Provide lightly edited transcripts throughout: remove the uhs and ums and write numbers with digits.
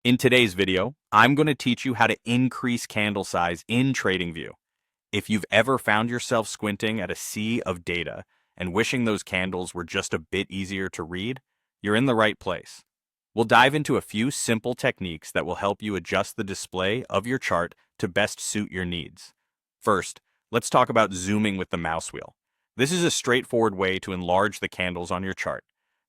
In today's video, I'm going to teach you how to increase candle size in TradingView. If you've ever found yourself squinting at a sea of data and wishing those candles were just a bit easier to read, you're in the right place. We'll dive into a few simple techniques that will help you adjust the display of your chart to best suit your needs. First, let's talk about zooming with the mouse wheel. This is a straightforward way to enlarge the candles on your chart.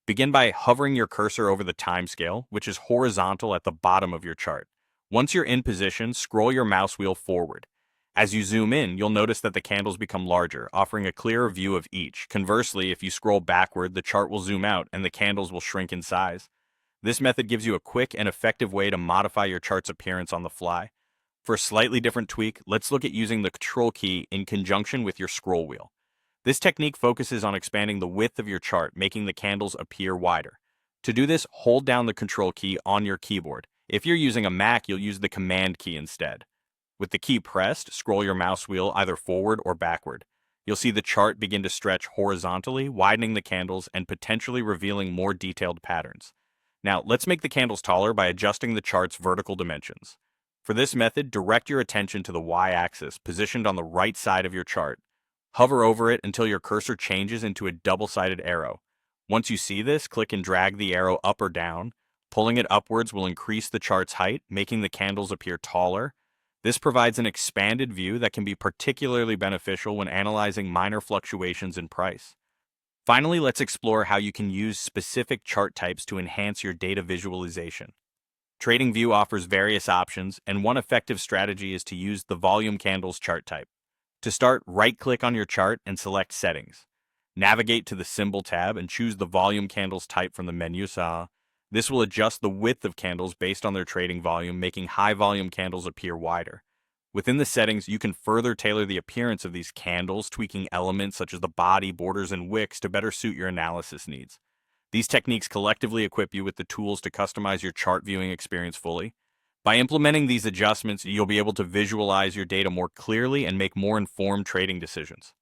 Begin by hovering your cursor over the timescale, which is horizontal at the bottom of your chart. Once you're in position, scroll your mouse wheel forward. As you zoom in, you'll notice that the candles become larger, offering a clearer view of each. Conversely, if you scroll backward, the chart will zoom out and the candles will shrink in size. This method gives you a quick and effective way to modify your chart's appearance on the fly. For a slightly different tweak, let's look at using the Control key in conjunction with your scroll wheel. This technique focuses on expanding the width of your chart, making the candles appear wider. To do this, hold down the Control key on your keyboard. If you're using a Mac, you'll use the Command key instead. With the key pressed, scroll your mouse wheel either forward or backward. You'll see the chart begin to stretch horizontally, widening the candles and potentially revealing more detailed patterns. Now, let's make the candles taller by adjusting the chart's vertical dimensions. For this method, direct your attention to the y-axis, positioned on the right side of your chart. Hover over it until your cursor changes into a double-sided arrow. Once you see this, click and drag the arrow up or down. Pulling it upwards will increase the chart's height, making the candles appear taller. This provides an expanded view that can be particularly beneficial when analyzing minor fluctuations in price. Finally, let's explore how you can use specific chart types to enhance your data visualization. TradingView offers various options, and one effective strategy is to use the volume candles chart type. To start, right-click on your chart and select Settings. Navigate to the Symbol tab and choose the volume candles type from the menu. This will adjust the width of candles based on their trading volume, making high-volume candles appear wider. Within the settings, you can further tailor the appearance of these candles, tweaking elements such as the body, borders, and wicks to better suit your analysis needs. These techniques collectively equip you with the tools to customize your chart viewing experience fully. By implementing these adjustments, you'll be able to visualize your data more clearly and make more informed trading decisions.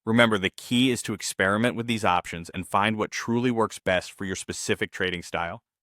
Remember, the key is to experiment with these options and find what truly works best for your specific trading style.